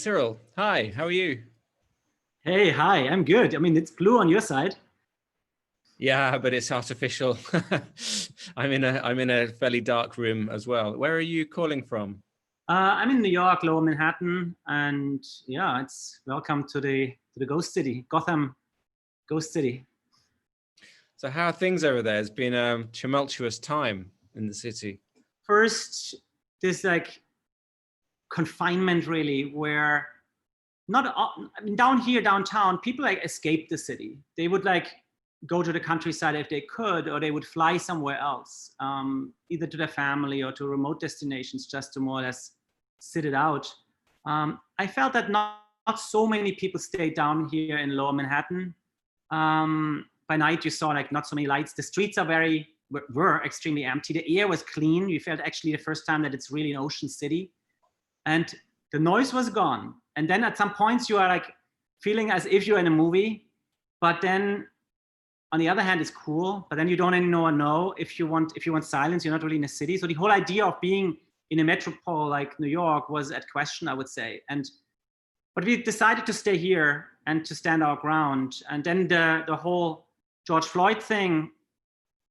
Cyrill, hi, how are you? Hey, hi, I'm good. I mean, it's blue on your side. Yeah, but it's artificial. I'm in a fairly dark room as well. Where are you calling from? I'm in New York, Lower Manhattan, and yeah, it's welcome to the Ghost City, Gotham, Ghost City. So how are things over there? It's been a tumultuous time in the city. First, this like confinement really, where not I mean, down here downtown, people like escape the city. They would like go to the countryside if they could, or they would fly somewhere else, either to their family or to remote destinations, just to more or less sit it out. I felt that not so many people stayed down here in Lower Manhattan. By night, you saw like not so many lights. The streets were extremely empty. The air was clean. You felt actually the first time that it's really an ocean city, and the noise was gone. And then at some points you are like feeling as if you're in a movie, but then on the other hand, it's cool. But then you don't anymore know if you want silence. You're not really in a city. So the whole idea of being in a metropole like New York was at question, I would say. But we decided to stay here and to stand our ground. And then the whole George Floyd thing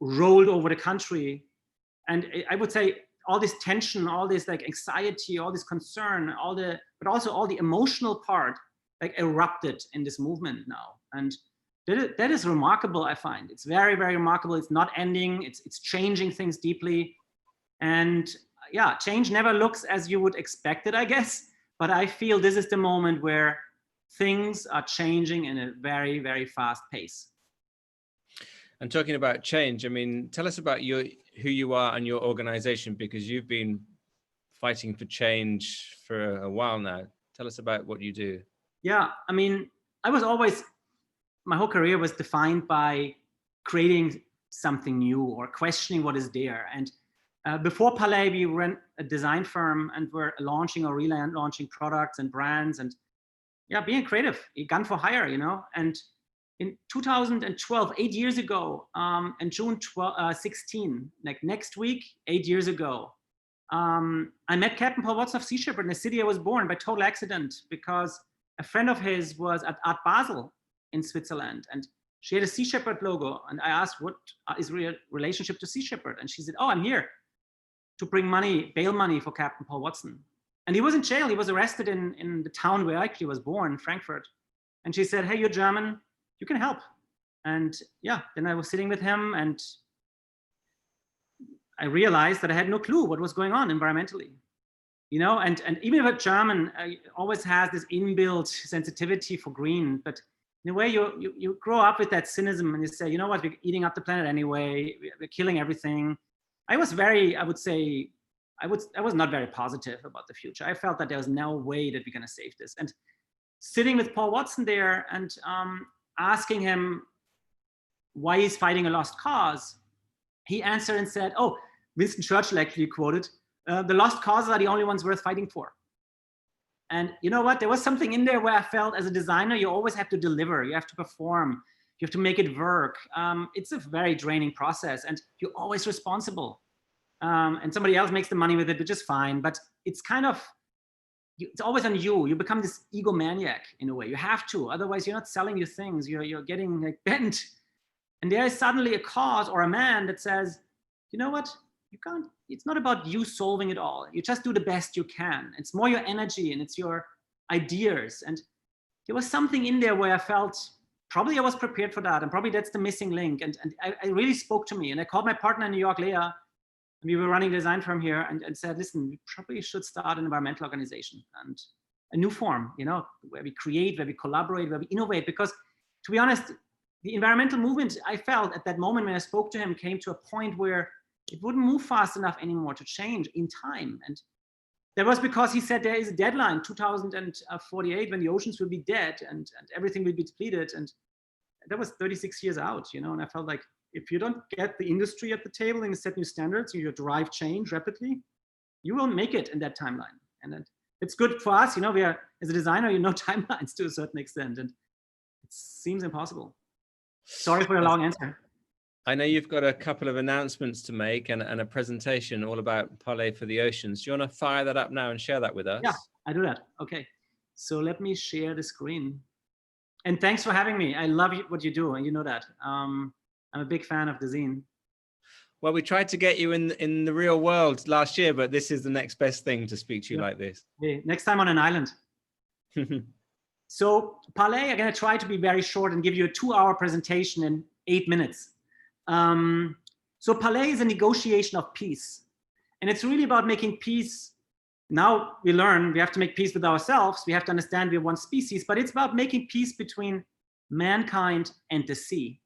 rolled over the country. And I would say all this tension, all this like anxiety, all this concern, but also all the emotional part like erupted in this movement now. And that is remarkable, I find. It's very, very remarkable. It's not ending. It's changing things deeply. And yeah, change never looks as you would expect it, I guess. But I feel this is the moment where things are changing in a very, very fast pace. And talking about change, I mean, tell us about who you are and your organization, because you've been fighting for change for a while now. Tell us about what you do. Yeah, I mean, my whole career was defined by creating something new or questioning what is there. And before Parley, we ran a design firm and were launching or relaunching products and brands and yeah, being creative, a gun for hire, you know. And in 2012, 8 years ago, in June 16, like next week, 8 years ago, I met Captain Paul Watson of Sea Shepherd in the city I was born by total accident, because a friend of his was at Art Basel in Switzerland, and she had a Sea Shepherd logo. And I asked, what is your relationship to Sea Shepherd? And she said, oh, I'm here to bring money, bail money for Captain Paul Watson. And he was in jail. He was arrested in the town where I actually was born, Frankfurt. And she said, hey, you're German, you can help. And yeah, then I was sitting with him and I realized that I had no clue what was going on environmentally. You know, and even if a German always has this inbuilt sensitivity for green, but in a way you grow up with that cynicism and you say, you know what, we're eating up the planet anyway, we're killing everything. I was not very positive about the future. I felt that there was no way that we're going to save this. And sitting with Paul Watson there and asking him why he's fighting a lost cause, he answered and said, oh, Winston Churchill actually quoted, the lost causes are the only ones worth fighting for. And you know what? There was something in there where I felt as a designer, you always have to deliver, you have to perform, you have to make it work. It's a very draining process and you're always responsible. And somebody else makes the money with it, which is fine, but it's kind of, it's always on you. You become this egomaniac in a way. You have to, otherwise you're not selling your things. You're getting like bent. And there is suddenly a cause or a man that says, you know what? You can't, it's not about you solving it all. You just do the best you can. It's more your energy and it's your ideas. And there was something in there where I felt probably I was prepared for that. And probably that's the missing link. And I really spoke to me. And I called my partner in New York, Leah, and we were running a design firm here and said, listen, we probably should start an environmental organization and a new form, you know, where we create, where we collaborate, where we innovate. Because to be honest, the environmental movement, I felt at that moment when I spoke to him, came to a point where it wouldn't move fast enough anymore to change in time. And that was because he said there is a deadline, 2048, when the oceans will be dead and everything will be depleted. And that was 36 years out, you know, and I felt like if you don't get the industry at the table and set new standards, you drive change rapidly, you will make it in that timeline. And it's good for us, you know, we are, as a designer, you know timelines to a certain extent, and it seems impossible. Sorry for a long answer. I know you've got a couple of announcements to make and a presentation all about Parley for the Oceans. Do you want to fire that up now and share that with us? Yeah, I do that. Okay. So let me share the screen. And thanks for having me. I love what you do, and you know that. I'm a big fan of Dezeen. Well, we tried to get you in the real world last year, but this is the next best thing to speak to you like this. Hey, next time on an island. So Parley, I'm going to try to be very short and give you a 2-hour presentation in 8 minutes. So Parley is a negotiation of peace. And it's really about making peace. Now we learn we have to make peace with ourselves. We have to understand we're one species, but it's about making peace between mankind and the sea.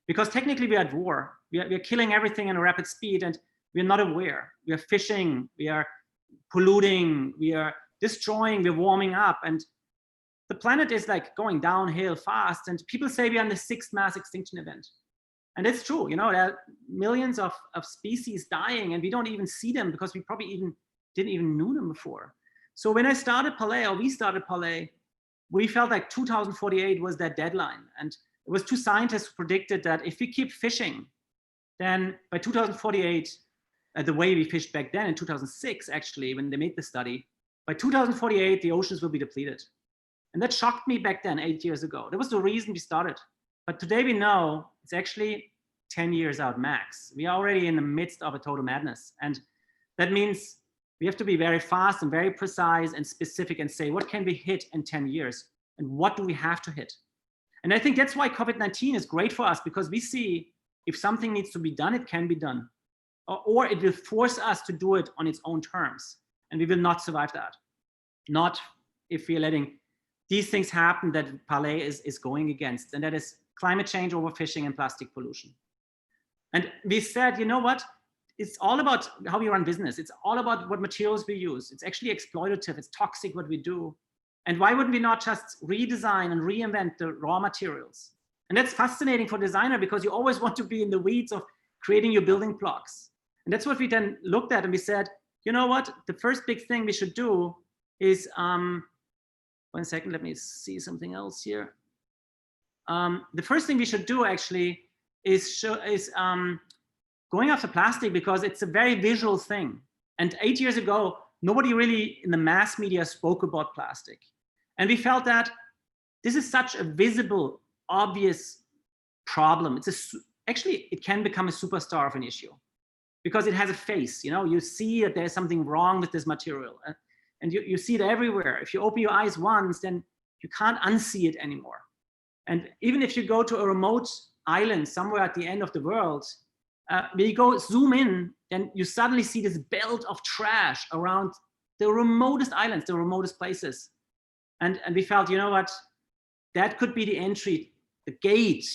Because technically we are at war. We are killing everything in a rapid speed, and we're not aware. We are fishing, we are polluting, we are destroying, we're warming up. And the planet is like going downhill fast. And people say we are in the 6th mass extinction event. And it's true, you know, there are millions of species dying, and we don't even see them because we probably didn't even know them before. So when I started Parley, or we started Parley, we felt like 2048 was that deadline. And it was 2 scientists who predicted that if we keep fishing, then by 2048, the way we fished back then in 2006, actually, when they made the study, by 2048, the oceans will be depleted. And that shocked me back then, 8 years ago. That was the reason we started. But today we know it's actually 10 years out max. We are already in the midst of a total madness. And that means we have to be very fast and very precise and specific and say, what can we hit in 10 years? And what do we have to hit? And I think that's why COVID-19 is great for us, because we see if something needs to be done, it can be done. Or it will force us to do it on its own terms. And we will not survive that. Not if we're letting these things happen that Parley is going against. And that is climate change, overfishing, and plastic pollution. And we said, you know what? It's all about how we run business. It's all about what materials we use. It's actually exploitative. It's toxic what we do. And why would we not just redesign and reinvent the raw materials? And that's fascinating for designer, because you always want to be in the weeds of creating your building blocks. And that's what we then looked at, and we said, you know what? The first big thing we should do is, 1 second, let me see something else here. The first thing we should do actually is going after plastic, because it's a very visual thing. And 8 years ago, nobody really in the mass media spoke about plastic. And we felt that this is such a visible, obvious problem. Actually, it can become a superstar of an issue, because it has a face. You know, you see that there's something wrong with this material. And you see it everywhere. If you open your eyes once, then you can't unsee it anymore. And even if you go to a remote island somewhere at the end of the world, when you go zoom in, then you suddenly see this belt of trash around the remotest islands, the remotest places. And we felt, you know what, that could be the entry, the gate,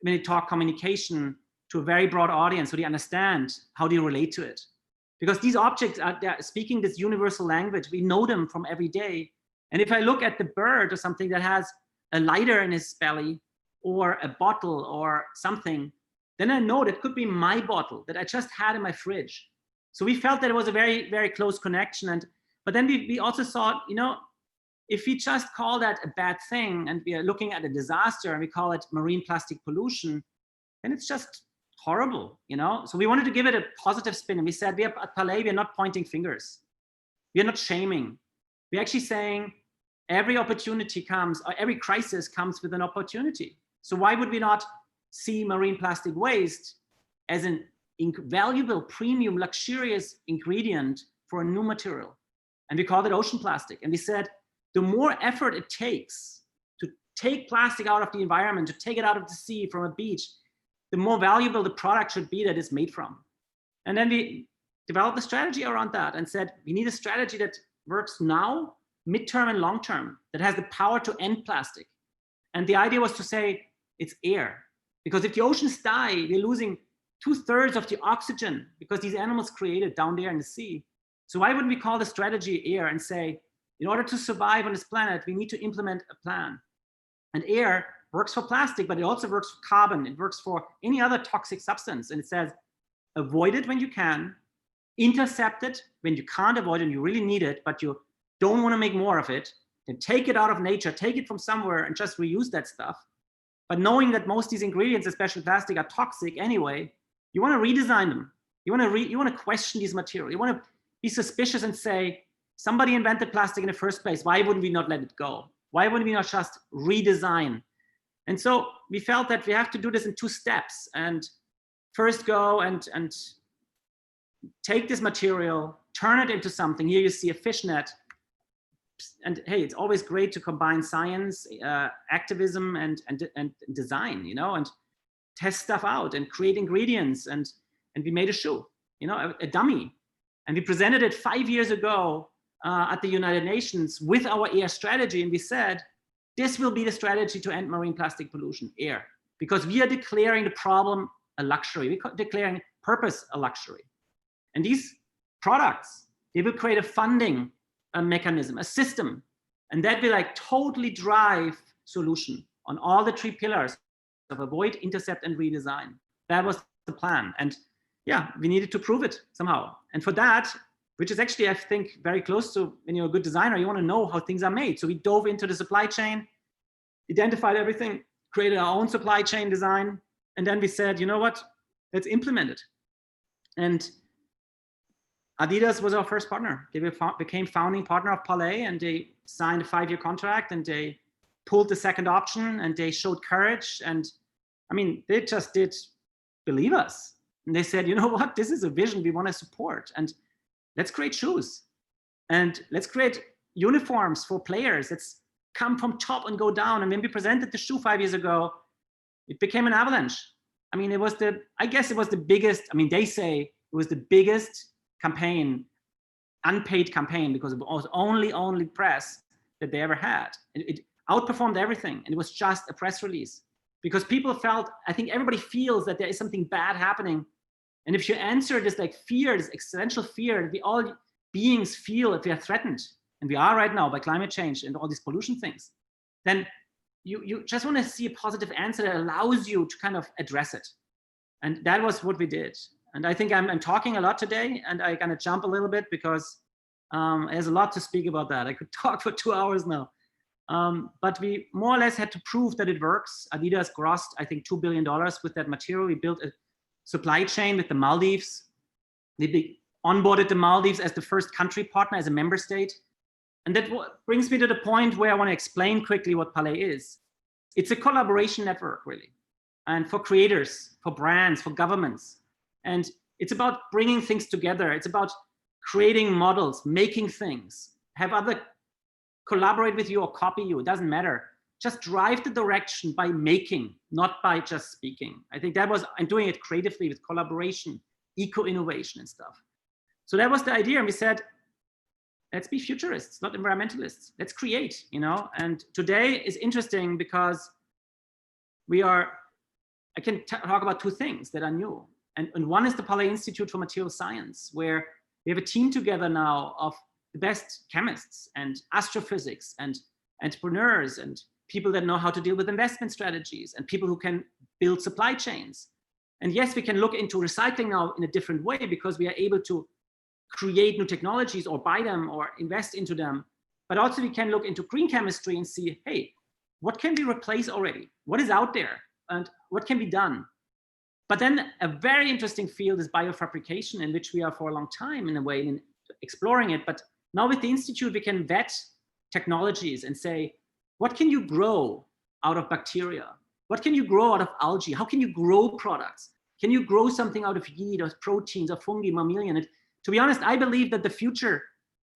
when you talk communication to a very broad audience, so they understand how they relate to it. Because these objects are speaking this universal language. We know them from every day. And if I look at the bird or something that has a lighter in his belly, or a bottle or something, then I know that could be my bottle that I just had in my fridge. So we felt that it was a very, very close connection. But then we also thought, you know, if we just call that a bad thing, and we are looking at a disaster and we call it marine plastic pollution, then it's just horrible, you know? So we wanted to give it a positive spin. And we said, we are at Parley, we are not pointing fingers. We are not shaming. We're actually saying every opportunity comes, or every crisis comes with an opportunity. So why would we not see marine plastic waste as an invaluable, premium, luxurious ingredient for a new material? And we called it ocean plastic. And we said, the more effort it takes to take plastic out of the environment, to take it out of the sea from a beach, the more valuable the product should be that it's made from. And then we developed a strategy around that and said, we need a strategy that works now, midterm and long term, that has the power to end plastic. And the idea was to say, it's air. Because if the oceans die, we're losing 2/3 of the oxygen, because these animals created down there in the sea. So why wouldn't we call the strategy air and say, in order to survive on this planet, we need to implement a plan. And air works for plastic, but it also works for carbon. It works for any other toxic substance. And it says, avoid it when you can, intercept it when you can't avoid it and you really need it, but you don't want to make more of it, then take it out of nature, take it from somewhere and just reuse that stuff. But knowing that most of these ingredients, especially plastic, are toxic anyway, you want to redesign them. You want to question these materials. You want to be suspicious and say, somebody invented plastic in the first place. Why wouldn't we not let it go? Why wouldn't we not just redesign? And so we felt that we have to do this in 2 steps, and first go and take this material, turn it into something. Here you see a fishnet. And hey, it's always great to combine science, activism, and design, you know, and test stuff out and create ingredients. And we made a shoe, you know, a dummy. And we presented it 5 years ago at the United Nations with our air strategy. And we said, this will be the strategy to end marine plastic pollution, air, because we are declaring the problem a luxury. We're declaring purpose a luxury. And these products, they will create a funding mechanism, a system, and that will like totally drive solution on all the 3 pillars of avoid, intercept, and redesign. That was the plan. And yeah, we needed to prove it somehow. And for that, which is actually, I think, very close to when you're a good designer, you want to know how things are made. So we dove into the supply chain, identified everything, created our own supply chain design. And then we said, you know what, let's implement it. And Adidas was our first partner. They became founding partner of Parley, and they signed a 5-year contract, and they pulled the second option, and they showed courage. And I mean, they just did believe us. And they said, you know what, this is a vision we want to support. And let's create shoes. And let's create uniforms for players. Let's come from top and go down. And when we presented the shoe 5 years ago, it became an avalanche. I mean, I guess it was the biggest, I mean, they say it was the biggest campaign, unpaid campaign, because it was only press that they ever had. It outperformed everything, and it was just a press release because people felt, I think everybody feels that there is something bad happening. And if you answer this like fear, this existential fear, we all beings feel that we are threatened, and we are right now by climate change and all these pollution things, then you just want to see a positive answer that allows you to kind of address it. And that was what we did. And I think I'm talking a lot today, and I'm gonna jump a little bit because there's a lot to speak about that. I could talk for 2 hours now. But we more or less had to prove that it works. Adidas grossed, I think, $2 billion with that material. We built a supply chain with the Maldives. They onboarded the Maldives as the first country partner, as a member state. And that brings me to the point where I want to explain quickly what Parley is. It's a collaboration network, really. And for creators, for brands, for governments. And it's about bringing things together. It's about creating models, making things, have other collaborate with you or copy you. It doesn't matter. Just drive the direction by making, not by just speaking. I think that was, I'm doing it creatively with collaboration, eco-innovation and stuff. So that was the idea. And we said, let's be futurists, not environmentalists. Let's create, you know? And today is interesting because I can talk about 2 things that are new. And one is the Parley Institute for Material Science, where we have a team together now of the best chemists and astrophysics and entrepreneurs and people that know how to deal with investment strategies and people who can build supply chains. And yes, we can look into recycling now in a different way because we are able to create new technologies or buy them or invest into them. But also we can look into green chemistry and see, hey, what can we replace already? What is out there and what can be done? But then a very interesting field is biofabrication, in which we are for a long time in a way in exploring it. But now with the Institute, we can vet technologies and say, what can you grow out of bacteria? What can you grow out of algae? How can you grow products? Can you grow something out of yeast or proteins or fungi, mammalian? And to be honest, I believe that the future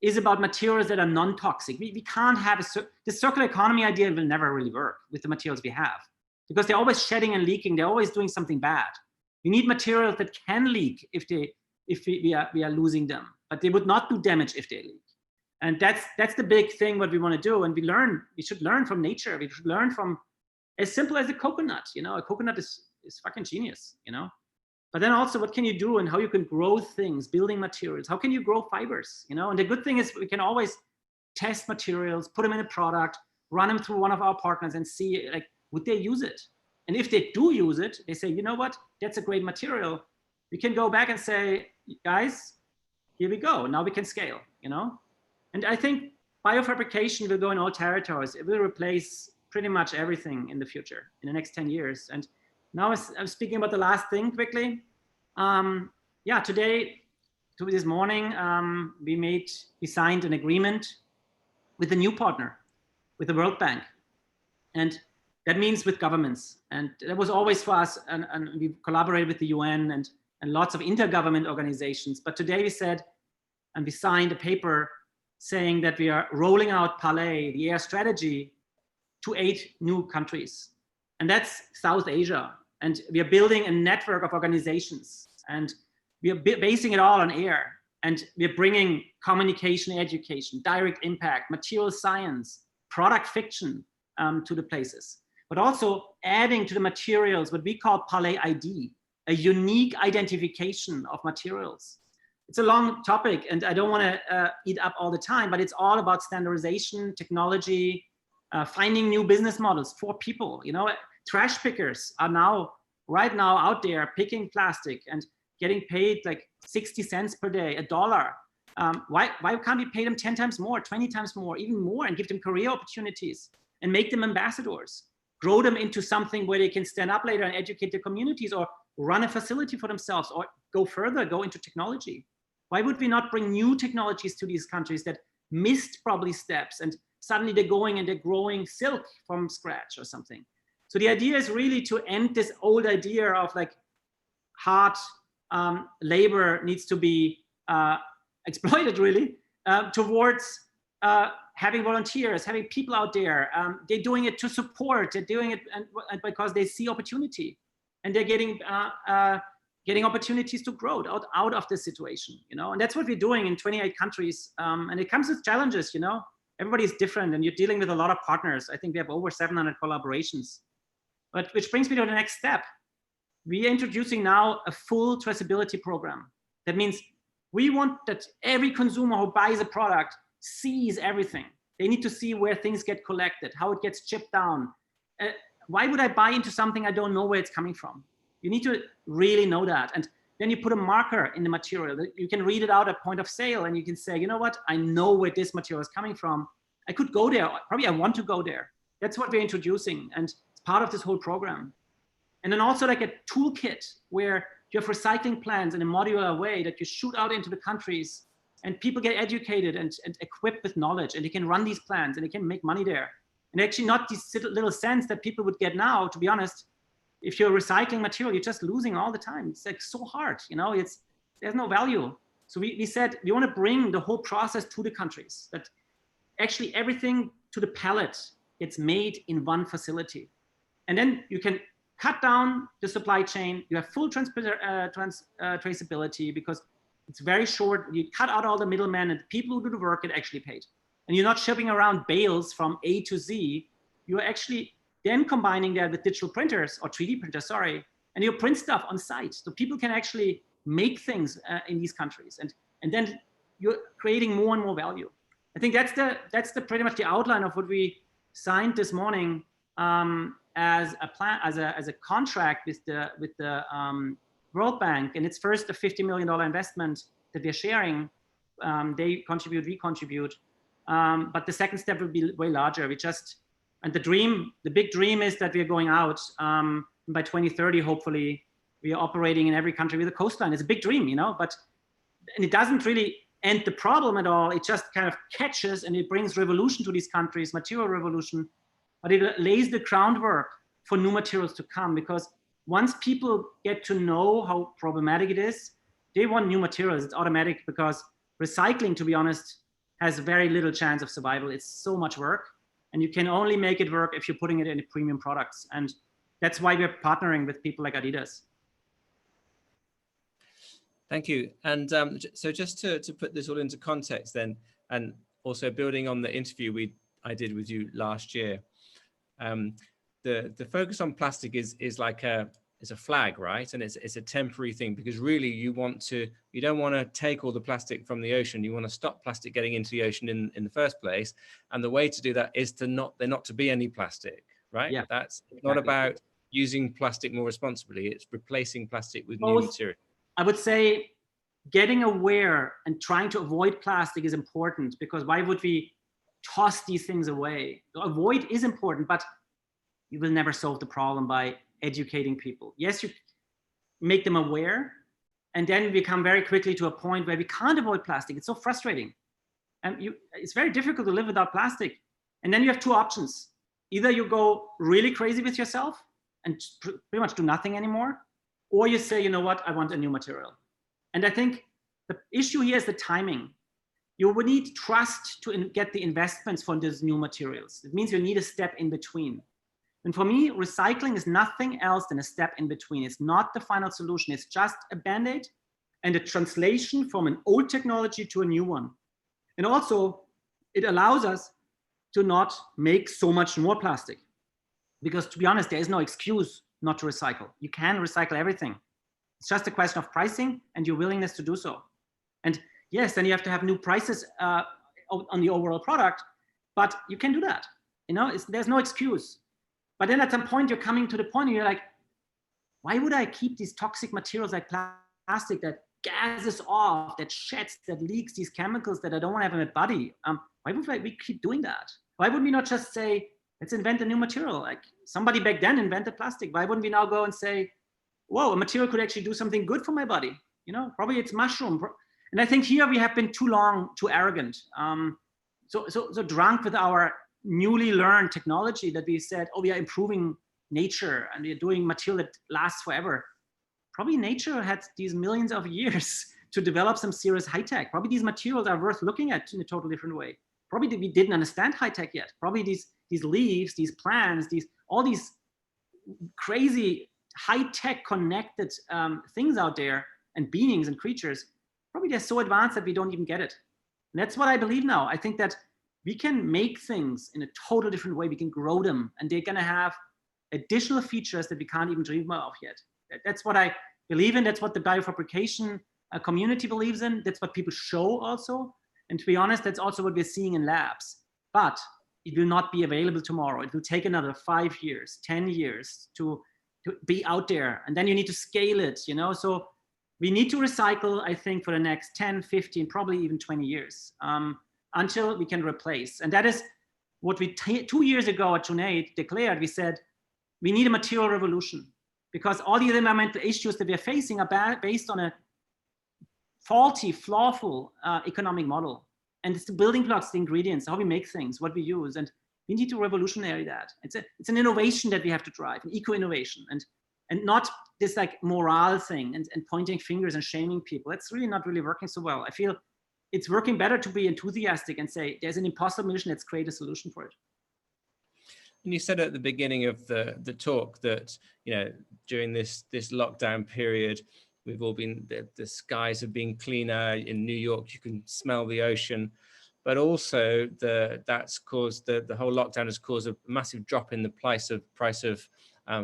is about materials that are non-toxic. We can't have the circular economy idea will never really work with the materials we have, because they're always shedding and leaking. They're always doing something bad. We need materials that can leak if we are losing them, but they would not do damage if they leak. And that's the big thing what we want to do. And we should learn from nature. We should learn from as simple as a coconut. You know, a coconut is fucking genius, you know. But then also, what can you do and how you can grow things, building materials? How can you grow fibers? You know, and the good thing is we can always test materials, put them in a product, run them through one of our partners and see, like, would they use it? And if they do use it, they say, you know what, that's a great material. We can go back and say, guys, here we go. Now we can scale, you know? And I think biofabrication will go in all territories. It will replace pretty much everything in the future, in the next 10 years. And now I'm speaking about the last thing quickly. Yeah, today, this morning, we signed an agreement with a new partner, with the World Bank. And that means with governments. And that was always for us, and we collaborated with the UN and lots of intergovernment organizations. But today we said, and we signed a paper saying that we are rolling out Parley, the air strategy, to 8 new countries. And that's South Asia. And we are building a network of organizations. And we are basing it all on air. And we're bringing communication, education, direct impact, material science, product fiction to the places. But also adding to the materials what we call Parley ID, a unique identification of materials. It's a long topic and I don't want to eat up all the time, but it's all about standardization, technology, finding new business models for people. You know, trash pickers are right now out there picking plastic and getting paid like 60 cents per day, $1. Why can't we pay them 10 times more, 20 times more, even more, and give them career opportunities and make them ambassadors, grow them into something where they can stand up later and educate their communities or run a facility for themselves or go further, go into technology. Why would we not bring new technologies to these countries that missed probably steps and suddenly they're going and they're growing silk from scratch or something? So the idea is really to end this old idea of like hard labor needs to be exploited really towards having volunteers, having people out there. They're doing it to support, they're doing it and because they see opportunity and they're getting opportunities to grow out of this situation, you know, and that's what we're doing in 28 countries. And it comes with challenges, you know, everybody's different and you're dealing with a lot of partners. I think we have over 700 collaborations, but which brings me to the next step. We are introducing now a full traceability program. That means we want that every consumer who buys a product sees everything. They need to see where things get collected, how it gets chipped down. Why would I buy into something I don't know where it's coming from? You need to really know that. And then you put a marker in the material. You can read it out at point of sale and you can say, you know what? I know where this material is coming from. I could go there. Probably I want to go there. That's what we're introducing. And it's part of this whole program. And then also like a toolkit where you have recycling plans in a modular way that you shoot out into the countries and people get educated and equipped with knowledge and they can run these plans and they can make money there. And actually not these little cents that people would get now, to be honest. If you're recycling material, you're just losing all the time. It's like so hard, you know, there's no value. So we said, we want to bring the whole process to the countries, that actually everything to the pallet gets made in one facility. And then you can cut down the supply chain. You have full traceability because it's very short. You cut out all the middlemen and the people who do the work get actually paid. And you're not shipping around bales from A to Z. You're actually then combining that with digital printers or 3D printers, sorry, and you print stuff on site. So people can actually make things in these countries. And then you're creating more and more value. I think that's the pretty much the outline of what we signed this morning as a plan, as a contract with the World Bank. And it's first a $50 million investment that we're sharing. They contribute, we contribute. But the second step will be way larger. And the big dream is that we are going out by 2030, hopefully. We are operating in every country with a coastline. It's a big dream, you know, and it doesn't really end the problem at all. It just kind of catches and it brings revolution to these countries, material revolution, but it lays the groundwork for new materials to come, because once people get to know how problematic it is, they want new materials. It's automatic, because recycling, to be honest, has very little chance of survival. It's so much work. And you can only make it work if you're putting it in premium products. And that's why we're partnering with people like Adidas. Thank you. And so just to put this all into context then, and also building on the interview I did with you last year, the focus on plastic is like a flag, right? And it's a temporary thing, because really you don't want to take all the plastic from the ocean. You want to stop plastic getting into the ocean in the first place. And the way to do that is there not to be any plastic, right? Yeah, that's exactly. Not about using plastic more responsibly. It's replacing plastic with new material. I would say getting aware and trying to avoid plastic is important, because why would we toss these things away? Avoid is important, but you will never solve the problem by educating people. Yes, you make them aware, And then we become very quickly to a point where we can't avoid plastic. It's so frustrating. And it's very difficult to live without plastic. And then you have two options. Either you go really crazy with yourself and pretty much do nothing anymore, or you say, you know what, I want a new material. And I think the issue here is the timing. You would need trust to get the investments for these new materials. It means you need a step in between. And for me, recycling is nothing else than a step in between. It's not the final solution. It's just a Band-Aid and a translation from an old technology to a new one. And also, it allows us to not make so much more plastic. Because to be honest, there is no excuse not to recycle. You can recycle everything. It's just a question of pricing and your willingness to do so. And yes, then you have to have new prices on the overall product, but you can do that. You know, there's no excuse. But then at some point, you're coming to the point and you're like, why would I keep these toxic materials like plastic that gases off, that sheds, that leaks these chemicals that I don't want to have in my body? Why would we keep doing that? Why would we not just say, let's invent a new material? Like somebody back then invented plastic. Why wouldn't we now go and say, whoa, a material could actually do something good for my body? You know, probably it's mushroom. And I think here we have been too long, too arrogant. So drunk with our newly learned technology that we said, oh, we are improving nature and we are doing material that lasts forever. Probably nature had these millions of years to develop some serious high tech. Probably these materials are worth looking at in a totally different way. Probably we didn't understand high tech yet. Probably these leaves, these plants, all these crazy high tech connected things out there and beings and creatures, probably they're so advanced that we don't even get it. And that's what I believe now. I think that we can make things in a total different way. We can grow them and they're gonna have additional features that we can't even dream of yet. That's what I believe in. That's what the biofabrication community believes in. That's what people show also. And to be honest, that's also what we're seeing in labs. But it will not be available tomorrow. It will take another 5 years, 10 years to be out there. And then you need to scale it, you know? So we need to recycle, I think, for the next 10, 15, probably even 20 years until we can replace. And that is what we 2 years ago at Junaid declared. We said, we need a material revolution because all the environmental issues that we're facing are based on a faulty, flawful economic model. And it's the building blocks, the ingredients, how we make things, what we use. And we need to revolutionary that. It's an innovation that we have to drive, an eco-innovation, and not this like morale thing and pointing fingers and shaming people. That's really not really working so well. I feel it's working better to be enthusiastic and say, there's an impossible mission, let's create a solution for it. And you said at the beginning of the talk that, you know, during this lockdown period, we've all been, the skies have been cleaner. In New York, you can smell the ocean, but also that's caused, the whole lockdown has caused a massive drop in the price of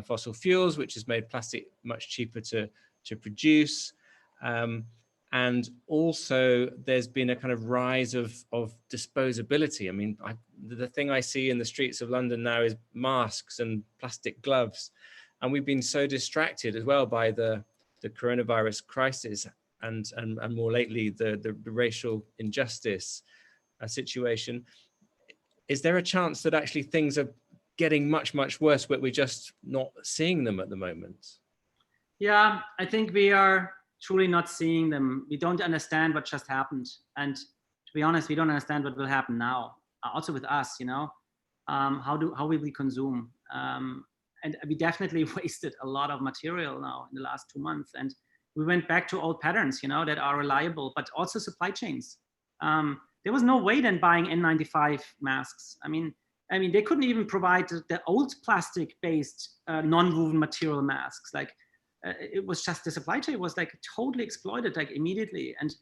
fossil fuels, which has made plastic much cheaper to produce. And also there's been a kind of rise of disposability. I mean, the thing I see in the streets of London now is masks and plastic gloves. And we've been so distracted as well by the coronavirus crisis and more lately the racial injustice situation. Is there a chance that actually things are getting much, much worse, but we're just not seeing them at the moment? Yeah, I think we are truly not seeing them. We don't understand what just happened. And to be honest, we don't understand what will happen now. Also with us, you know, how will we consume? And we definitely wasted a lot of material now in the last 2 months. And we went back to old patterns, you know, that are reliable, but also supply chains. There was no way then buying N95 masks. I mean, they couldn't even provide the old plastic-based non-woven material masks. Like it was just the supply chain was like totally exploited, like immediately, and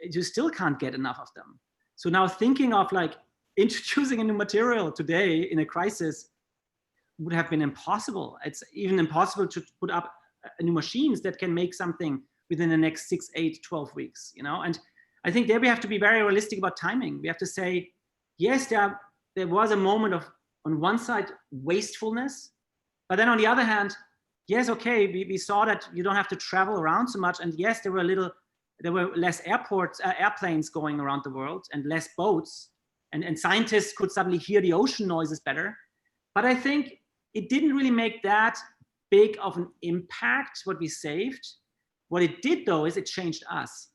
you still can't get enough of them. So now thinking of like introducing a new material today in a crisis would have been impossible. It's even impossible to put up new machines that can make something within the next 6, 8, 12 weeks, you know? And I think there we have to be very realistic about timing. We have to say, yes, there was a moment of, on one side, wastefulness, but then on the other hand, yes, okay, we saw that you don't have to travel around so much. And yes, there were less airplanes going around the world and less boats, and scientists could suddenly hear the ocean noises better. But I think it didn't really make that big of an impact, what we saved. What it did though, is it changed us.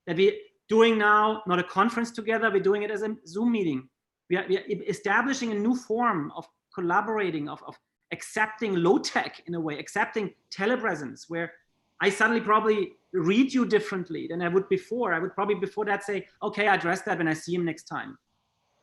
That we're doing now, not a conference together, we're doing it as a Zoom meeting. We are establishing a new form of collaborating, of accepting low tech in a way, accepting telepresence, where I suddenly probably read you differently than I would before. I would probably before that say, okay, I address that when I see him next time.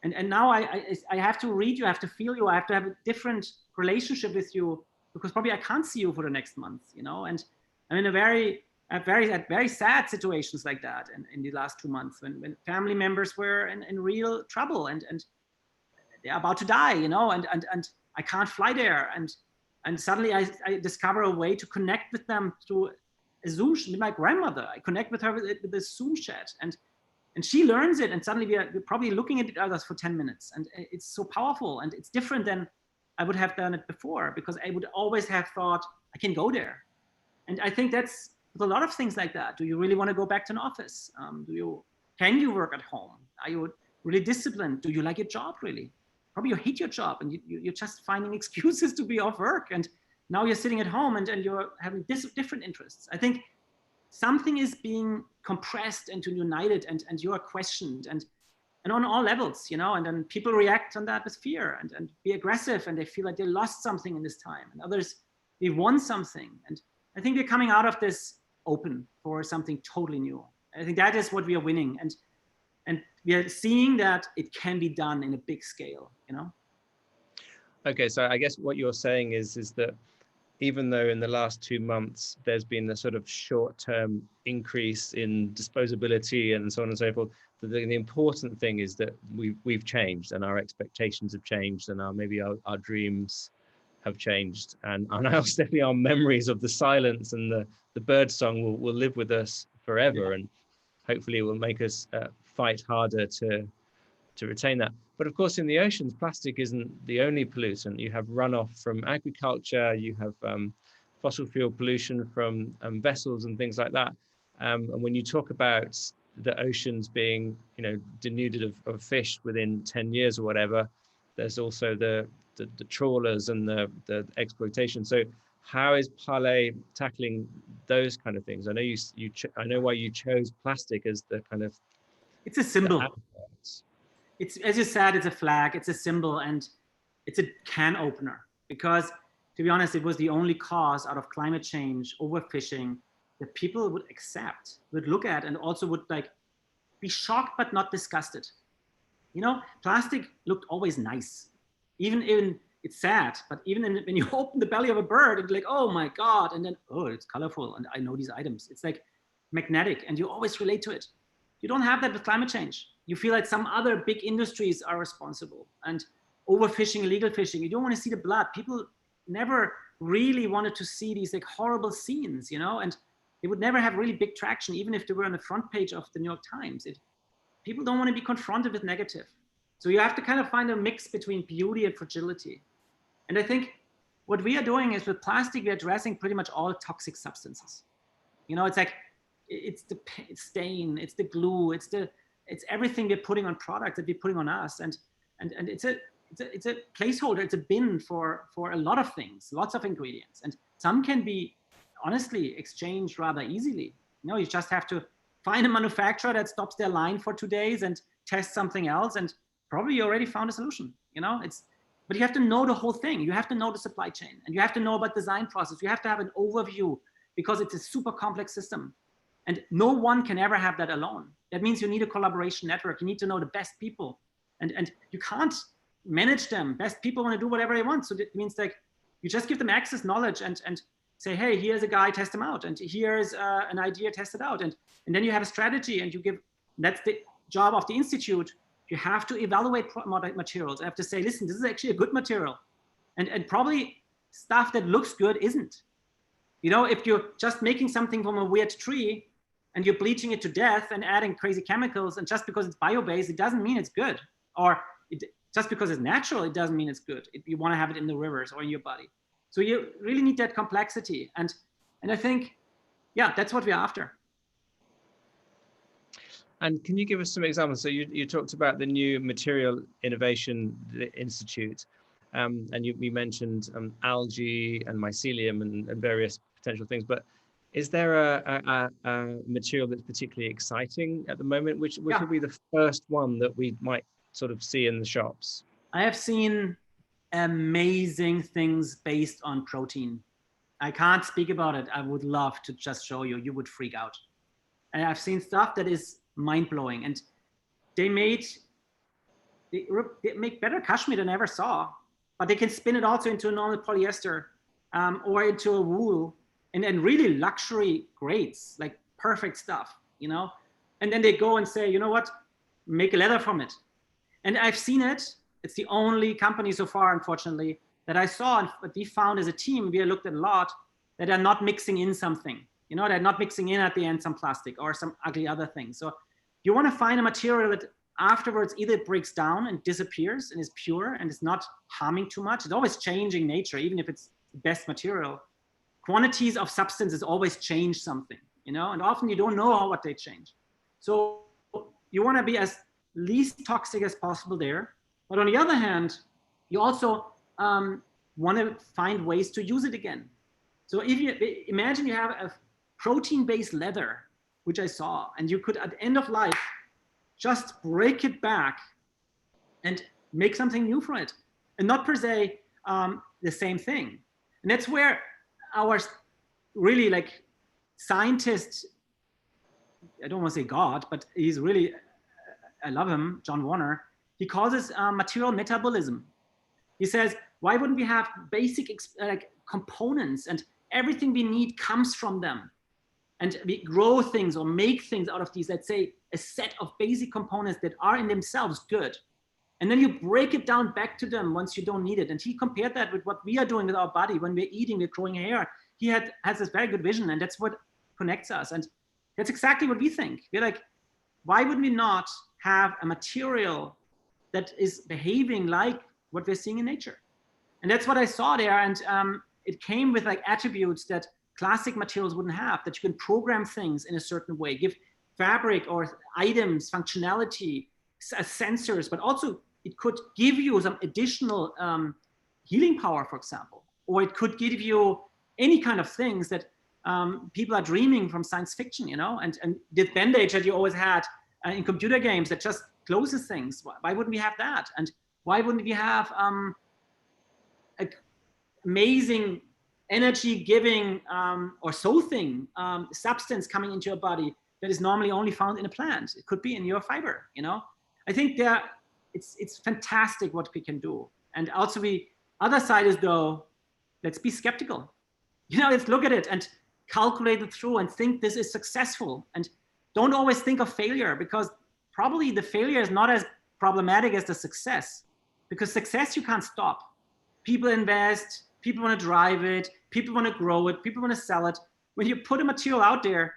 And now I have to read you, I have to feel you, I have to have a different relationship with you, because probably I can't see you for the next month, you know. And I'm in a very sad situations like that in the last 2 months, when family members were in real trouble and they're about to die, you know, and I can't fly there, and suddenly I discover a way to connect with them through a Zoom with my grandmother. I connect with her with this Zoom chat, and she learns it, and suddenly we're probably looking at each other for 10 minutes, and it's so powerful, and it's different than I would have done it before, because I would always have thought I can go there. And I think that's with a lot of things like that. Do you really want to go back to an office? Can you work at home? Are you really disciplined? Do you like your job really? Probably you hate your job, and you're just finding excuses to be off work, and now you're sitting at home and you're having different interests. I think something is being compressed and united, and you are questioned, and on all levels, you know, and then people react on that with fear and be aggressive, and they feel like they lost something in this time, and others, they won something. And I think we're coming out of this open for something totally new. I think that is what we are winning, and we are seeing that it can be done in a big scale, you know. Okay, so I guess what you're saying is that even though in the last 2 months there's been a sort of short-term increase in disposability and so on and so forth, the important thing is that we've changed, and our expectations have changed, and maybe our dreams have changed, and definitely our memories of the silence and the bird song will live with us forever, and hopefully it will make us fight harder to retain that. But of course, in the oceans, plastic isn't the only pollutant. You have runoff from agriculture, you have fossil fuel pollution from vessels and things like that. And when you talk about the oceans being, you know, denuded of fish within 10 years or whatever, there's also the trawlers and the exploitation. So how is Parley tackling those kind of things? I know I know why you chose plastic as the kind of, it's a symbol. It's, as you said, it's a flag, it's a symbol, and it's a can opener, because to be honest, it was the only cause out of climate change, overfishing, that people would accept, would look at, and also would like be shocked but not disgusted. You know, plastic looked always nice. Even it's sad, but even when you open the belly of a bird, it's like, oh my God, and then, oh, it's colorful, and I know these items. It's like magnetic, and you always relate to it. You don't have that with climate change. You feel like some other big industries are responsible, and overfishing, illegal fishing. You don't want to see the blood. People never really wanted to see these like horrible scenes, you know, and they would never have really big traction, even if they were on the front page of the New York Times. People don't want to be confronted with negative. So you have to kind of find a mix between beauty and fragility. And I think what we are doing is with plastic, we're addressing pretty much all toxic substances. You know, it's like, it's the stain, it's the glue, it's everything we're putting on products that we're putting on us. And it's a placeholder, it's a bin for a lot of things, lots of ingredients. And some can be honestly exchanged rather easily. You know, you just have to find a manufacturer that stops their line for 2 days and test something else, and probably you already found a solution. You know, but you have to know the whole thing. You have to know the supply chain, and you have to know about design process. You have to have an overview, because it's a super complex system. And no one can ever have that alone. That means you need a collaboration network. You need to know the best people, and you can't manage them. Best people want to do whatever they want. So that means like you just give them access, knowledge, and say, hey, here's a guy, test him out. And here's an idea, test it out. And then you have a strategy, and you give, that's the job of the institute. You have to evaluate materials. I have to say, listen, this is actually a good material. And probably stuff that looks good isn't. You know, if you're just making something from a weird tree and you're bleaching it to death and adding crazy chemicals, and just because it's bio-based, it doesn't mean it's good. Or just because it's natural, it doesn't mean it's good. You want to have it in the rivers or in your body. So you really need that complexity. And I think, yeah, that's what we're after. And can you give us some examples? So you talked about the new Material Innovation Institute, and you mentioned algae and mycelium and various potential things. But Is there a material that's particularly exciting at the moment? Which Yeah. would be the first one that we might sort of see in the shops? I have seen amazing things based on protein. I can't speak about it. I would love to just show you. You would freak out. And I've seen stuff that is mind-blowing. And they make better cashmere than I ever saw. But they can spin it also into a normal polyester or into a wool, and then really luxury grades, like perfect stuff, you know? And then they go and say, you know what, make a leather from it. And I've seen it. It's the only company so far, unfortunately, that I saw, and what we found as a team, we looked at a lot, that are not mixing in something. You know, they're not mixing in at the end some plastic or some ugly other thing. So you want to find a material that afterwards either breaks down and disappears and is pure and is not harming too much. It's always changing nature, even if it's the best material. Quantities of substances always change something, you know, and often you don't know what they change. So you want to be as least toxic as possible there. But on the other hand, you also want to find ways to use it again. So if you imagine you have a protein-based leather, which I saw, and you could at the end of life just break it back and make something new from it, and not per se the same thing. And that's where our really like scientist, I don't want to say God, but he's really, I love him, John Warner, he calls this material metabolism. He says, why wouldn't we have basic like components, and everything we need comes from them? And we grow things or make things out of these, let's say, a set of basic components that are in themselves good. And then you break it down back to them once you don't need it. And he compared that with what we are doing with our body. When we're eating, we're growing hair. He has this very good vision, and that's what connects us. And that's exactly what we think. We're like, why would we not have a material that is behaving like what we're seeing in nature? And that's what I saw there. And it came with like attributes that classic materials wouldn't have, that you can program things in a certain way, give fabric or items functionality, sensors, but also it could give you some additional healing power, for example, or it could give you any kind of things that people are dreaming from science fiction, you know, and the bandage that you always had in computer games that just closes things. Why wouldn't we have that? And why wouldn't we have amazing energy giving or soothing substance coming into your body that is normally only found in a plant? It could be in your fiber, you know? I think it's fantastic what we can do. And also the other side is, though, let's be skeptical. You know, let's look at it and calculate it through and think this is successful. And don't always think of failure, because probably the failure is not as problematic as the success, because success you can't stop. People invest, people want to drive it, people want to grow it, people want to sell it. When you put a material out there,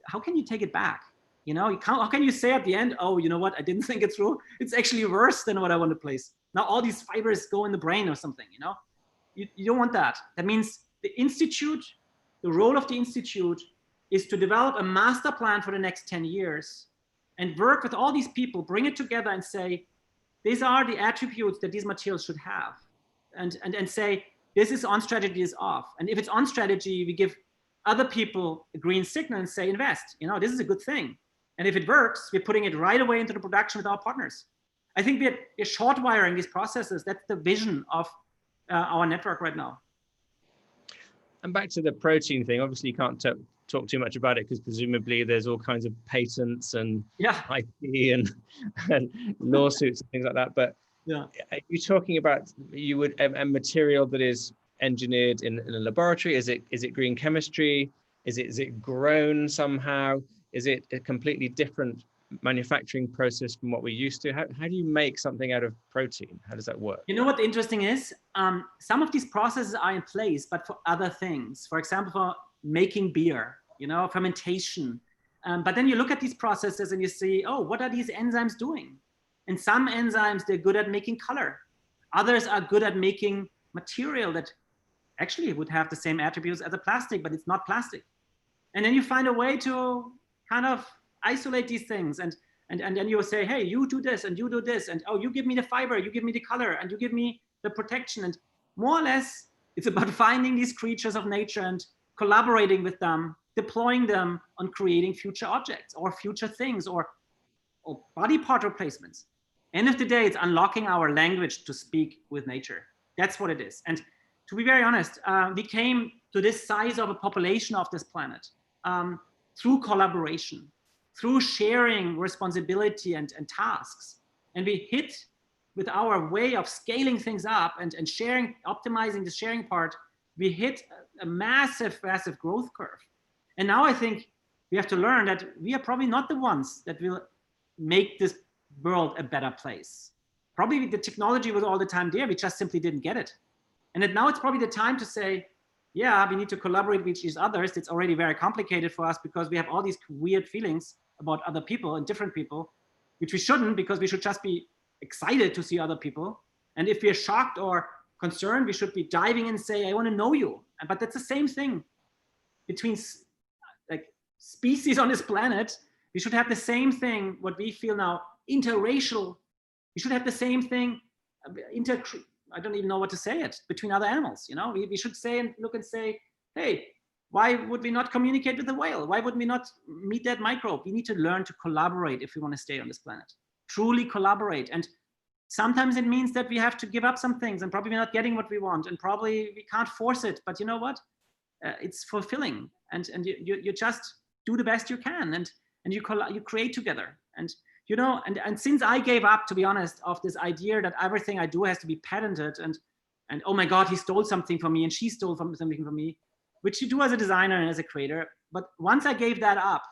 how can you take it back? You know, how can you say at the end, oh, you know what, I didn't think it through. It's actually worse than what I want to place. Now all these fibers go in the brain or something, you know? You don't want that. That means the institute, the role of the institute is to develop a master plan for the next 10 years and work with all these people, bring it together and say, these are the attributes that these materials should have. And say, this is on strategy, is off. And if it's on strategy, we give other people a green signal and say, invest, you know, this is a good thing. And if it works, we're putting it right away into the production with our partners. I think we're short wiring these processes. That's the vision of our network right now. And back to the protein thing, obviously you can't talk too much about it because presumably there's all kinds of patents and IP and lawsuits and things like that. But yeah, are you talking about a material that is engineered in a laboratory? Is it green chemistry? Is it grown somehow? Is it a completely different manufacturing process from what we're used to? How do you make something out of protein? How does that work? You know what the interesting is? Some of these processes are in place, but for other things. For example, for making beer, you know, fermentation. But then you look at these processes and you see, oh, what are these enzymes doing? And some enzymes, they're good at making color. Others are good at making material that actually would have the same attributes as a plastic, but it's not plastic. And then you find a way to kind of isolate these things. And then you will say, hey, you do this and you do this. And oh, you give me the fiber, you give me the color, and you give me the protection. And more or less, it's about finding these creatures of nature and collaborating with them deploying them on creating future objects or future things or body part replacements. End of the day, it's unlocking our language to speak with nature. That's what it is. And to be very honest, we came to this size of a population of this planet through collaboration, through sharing responsibility and tasks. And we hit with our way of scaling things up and sharing, optimizing the sharing part, we hit a massive, massive growth curve. And now I think we have to learn that we are probably not the ones that will make this world a better place. Probably the technology was all the time there, we just simply didn't get it. And now it's probably the time to say, yeah, we need to collaborate with each other. It's already very complicated for us because we have all these weird feelings about other people and different people, which we shouldn't, because we should just be excited to see other people. And if we're shocked or concerned, we should be diving and say, I want to know you. But that's the same thing between like species on this planet. We should have the same thing, what we feel now, interracial. We should have the same thing, I don't even know what to say it, between other animals. You know, we should say and look and say, hey, why would we not communicate with the whale? Why would we not meet that microbe? We need to learn to collaborate if we want to stay on this planet. Truly collaborate. And sometimes it means that we have to give up some things and probably not getting what we want, and probably we can't force it. But you know what? It's fulfilling, and you just do the best you can, and you create together. And you know, and since I gave up, to be honest, of this idea that everything I do has to be patented, and oh my God, he stole something from me and she stole something from me, which you do as a designer and as a creator. But once I gave that up,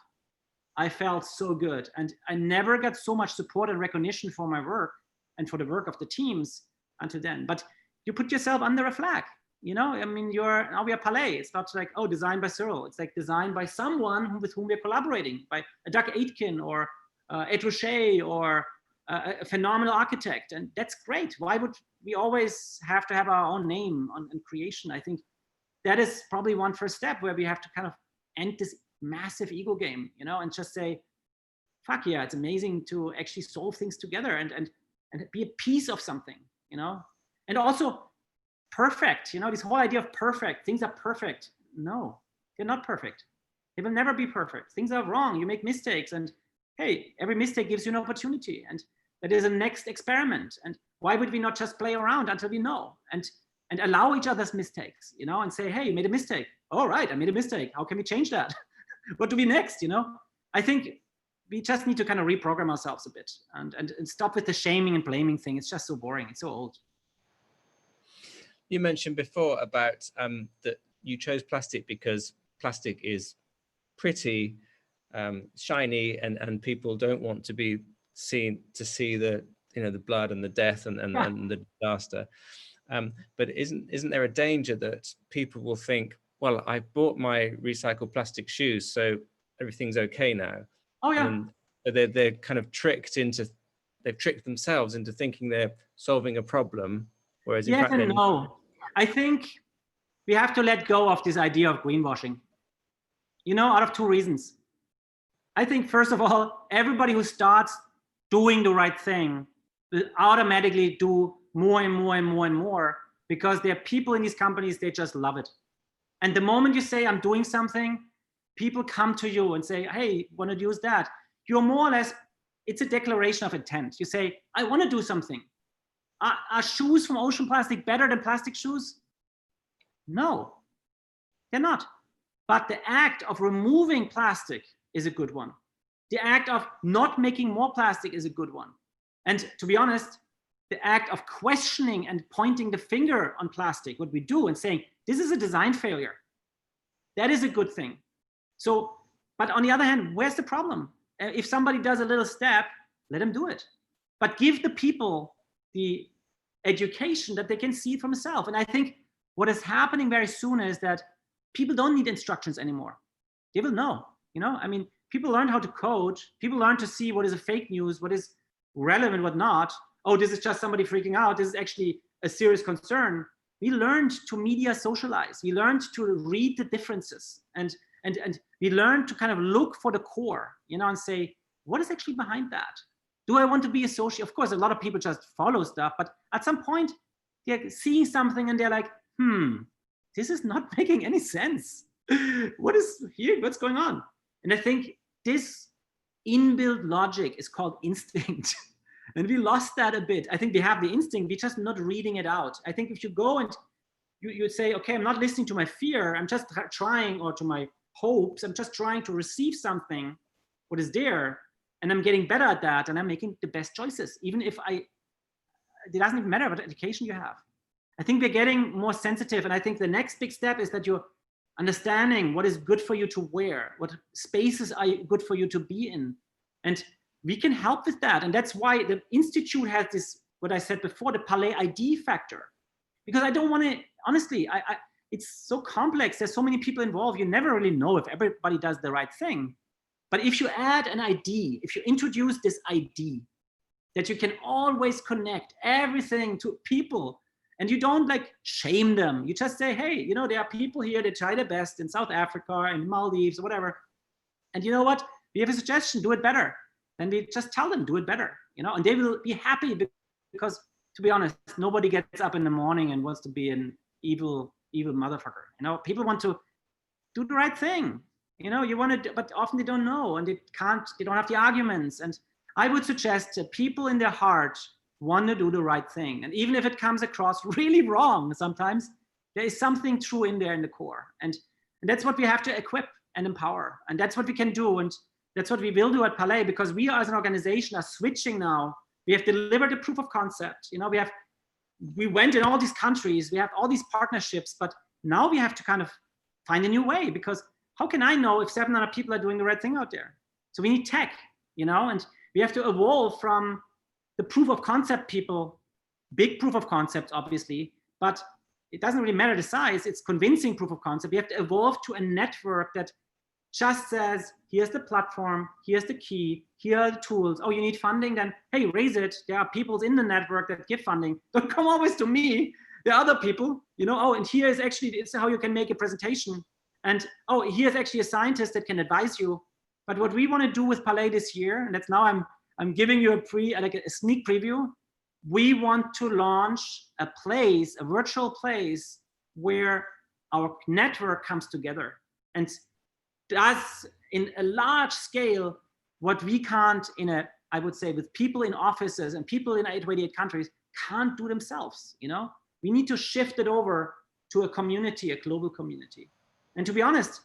I felt so good, and I never got so much support and recognition for my work and for the work of the teams until then. But you put yourself under a flag, you know. I mean, now we are Parley. It's not like, oh, designed by Cyrill. It's like designed by someone with whom we're collaborating, by a Doug Aitken or Ed Rocher or a phenomenal architect, and that's great. Why would we always have to have our own name in creation? I think that is probably one first step where we have to kind of end this massive ego game, you know, and just say, fuck yeah, it's amazing to actually solve things together and be a piece of something, you know. And also perfect, you know, this whole idea of perfect, things are perfect. No, they're not perfect. They will never be perfect. Things are wrong. You make mistakes, and hey, every mistake gives you an opportunity, and that is a next experiment. And why would we not just play around until we know and allow each other's mistakes, you know, and say, hey, you made a mistake. All right, I made a mistake. How can we change that? What do we next, you know? I think we just need to kind of reprogram ourselves a bit and stop with the shaming and blaming thing. It's just so boring. It's so old. You mentioned before about that you chose plastic because plastic is pretty, shiny, and people don't want to be seen to see the, you know, the blood and the death and the disaster. But isn't there a danger that people will think, well, I bought my recycled plastic shoes, so everything's okay now? Oh yeah. And they're kind of they've tricked themselves into thinking they're solving a problem, whereas in yes fact, and no. I think we have to let go of this idea of greenwashing, you know, out of two reasons. I think, first of all, everybody who starts doing the right thing will automatically do more and more and more and more, because there are people in these companies, they just love it. And the moment you say, I'm doing something, people come to you and say, hey, want to use that? You're more or less, it's a declaration of intent. You say, I want to do something. Are shoes from ocean plastic better than plastic shoes? No, they're not. But the act of removing plastic is a good one. The act of not making more plastic is a good one. And to be honest, the act of questioning and pointing the finger on plastic, what we do, and saying, this is a design failure, that is a good thing. So, but on the other hand, where's the problem? If somebody does a little step, let them do it. But give the people the education that they can see it for themselves. And I think what is happening very soon is that people don't need instructions anymore. They will know, you know, I mean, people learn how to code, people learn to see what is a fake news, what is relevant, what not. Oh, this is just somebody freaking out. This is actually a serious concern. We learned to media socialize. We learned to read the differences, and we learned to kind of look for the core, you know, and say, what is actually behind that? Do I want to be associated? Of course, a lot of people just follow stuff, but at some point they're seeing something and they're like, this is not making any sense. What's going on? And I think this inbuilt logic is called instinct. And we lost that a bit. I think we have the instinct, we're just not reading it out. I think if you go and you say, okay, I'm not listening to my fear, I'm just trying, or to my hopes, I'm just trying to receive something, what is there, and I'm getting better at that, and I'm making the best choices, even if it doesn't even matter what education you have. I think we're getting more sensitive, and I think the next big step is that you're understanding what is good for you to wear, what spaces are good for you to be in. And we can help with that. And that's why the Institute has this, what I said before, the Parley ID factor. Because I don't want to, honestly, it's so complex. There's so many people involved. You never really know if everybody does the right thing. But if you add an ID, if you introduce this ID, that you can always connect everything to people, and you don't like shame them. You just say, hey, you know, there are people here that try their best in South Africa, in Maldives, or whatever. And you know what? We have a suggestion, do it better. And we just tell them, do it better, you know, and they will be happy, because to be honest, nobody gets up in the morning and wants to be an evil motherfucker. You know, people want to do the right thing. You know, you want to, but often they don't know, and they don't have the arguments. And I would suggest that people in their heart want to do the right thing. And even if it comes across really wrong, sometimes there is something true in there in the core. And that's what we have to equip and empower. And that's what we can do. And that's what we will do at Parley, because we as an organization are switching now. We have delivered a proof of concept. You know, we went in all these countries, we have all these partnerships, but now we have to kind of find a new way, because how can I know if 700 people are doing the right thing out there? So we need tech, you know, and we have to evolve from the proof of concept people, big proof of concepts, obviously, but it doesn't really matter the size, it's convincing proof of concept. We have to evolve to a network that just says, here's the platform, here's the key, here are the tools. Oh, you need funding? Then, hey, raise it. There are people in the network that give funding. Don't come always to me. There are other people, you know, oh, and here is actually, it's how you can make a presentation. And oh, here's actually a scientist that can advise you. But what we want to do with Parley this year, and that's now I'm giving you a sneak preview. We want to launch a virtual place where our network comes together and does in a large scale what we can't I would say, with people in offices and people in 88 countries can't do themselves, you know? We need to shift it over to a community, a global community. And to be honest,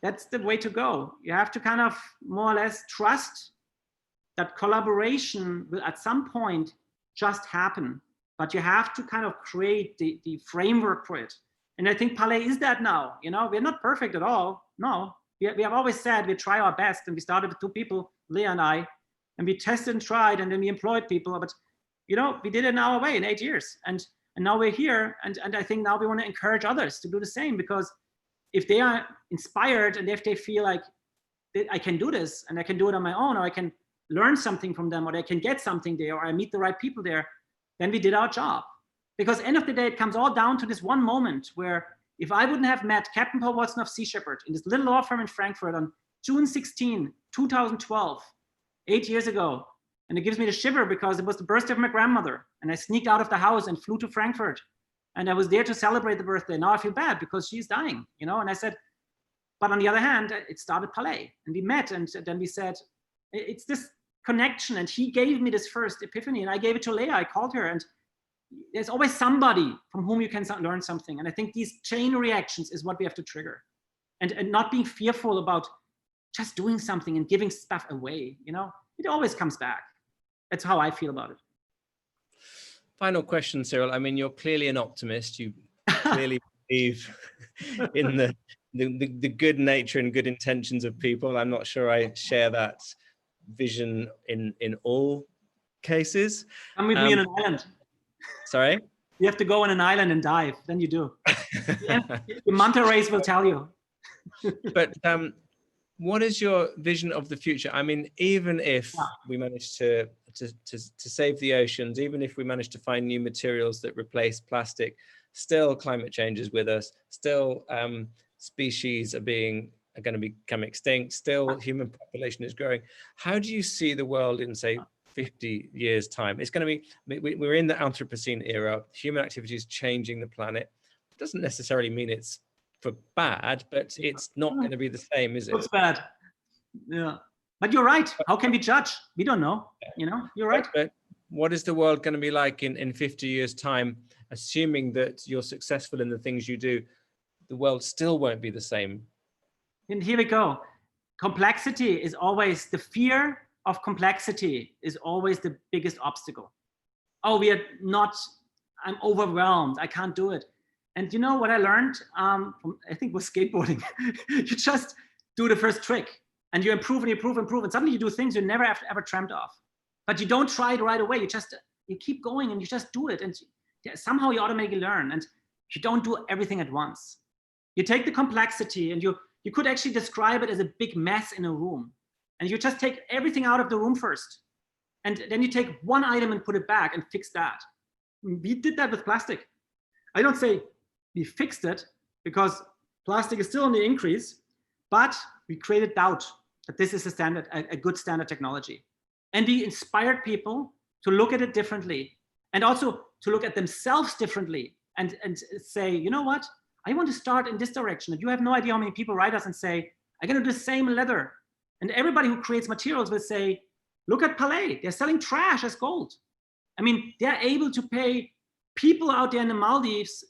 that's the way to go. You have to kind of more or less trust that collaboration will at some point just happen, but you have to kind of create the framework for it. And I think Parley is that now. You know, we're not perfect at all. No, we have always said we try our best, and we started with 2 people, Leah and I, and we tested and tried, and then we employed people. But you know, we did it in our way in 8 years, and now we're here. And I think now we want to encourage others to do the same, because if they are inspired and if they feel like I can do this and I can do it on my own, or I can learn something from them, or I can get something there, or I meet the right people there, then we did our job. Because end of the day, it comes all down to this one moment where if I wouldn't have met Captain Paul Watson of Sea Shepherd in this little law firm in Frankfurt on June 16, 2012, 8 years ago, and it gives me the shiver because it was the birthday of my grandmother, and I sneaked out of the house and flew to Frankfurt, and I was there to celebrate the birthday. Now I feel bad because she's dying, you know, and I said, but on the other hand, it started Parley, and we met, and then we said, it's this connection, and he gave me this first epiphany, and I gave it to Leah. I called her, and there's always somebody from whom you can learn something. And I think these chain reactions is what we have to trigger, and not being fearful about just doing something and giving stuff away. You know, it always comes back. That's how I feel about it. Final question, Cyrill. I mean, you're clearly an optimist. You clearly believe in the good nature and good intentions of people. I'm not sure I share that vision in all cases. Come with me on an island. Sorry? You have to go on an island and dive, then you do. The manta rays will tell you. But what is your vision of the future? I mean, even if we manage to save the oceans, even if we manage to find new materials that replace plastic, still climate change is with us, still species are going to become extinct, still human population is growing. How do you see the world in, say, 50 years time? It's going to be, we're in the Anthropocene era, human activity is changing the planet. It doesn't necessarily mean it's for bad, but it's not going to be the same, is it? Looks bad. Yeah. But you're right. How can we judge? We don't know. You know, you're right. But what is the world going to be like in 50 years' time, assuming that you're successful in the things you do? The world still won't be the same. And here we go. Complexity is always, the fear of complexity is always the biggest obstacle. Oh, we are not, I'm overwhelmed. I can't do it. And you know what I learned from, I think, was skateboarding. You just do the first trick and you improve and you improve and improve. And suddenly you do things you never have ever dreamt of. But you don't try it right away. You keep going and you just do it. And somehow you automatically learn. And you don't do everything at once. You take the complexity and you could actually describe it as a big mess in a room. And you just take everything out of the room first. And then you take one item and put it back and fix that. We did that with plastic. I don't say we fixed it because plastic is still on the increase, but we created doubt that this is a standard, a good standard technology. And we inspired people to look at it differently and also to look at themselves differently and say, you know what? I want to start in this direction. And you have no idea how many people write us and say, I'm going to do the same leather. And everybody who creates materials will say, look at Parley. They're selling trash as gold. I mean, they're able to pay people out there in the Maldives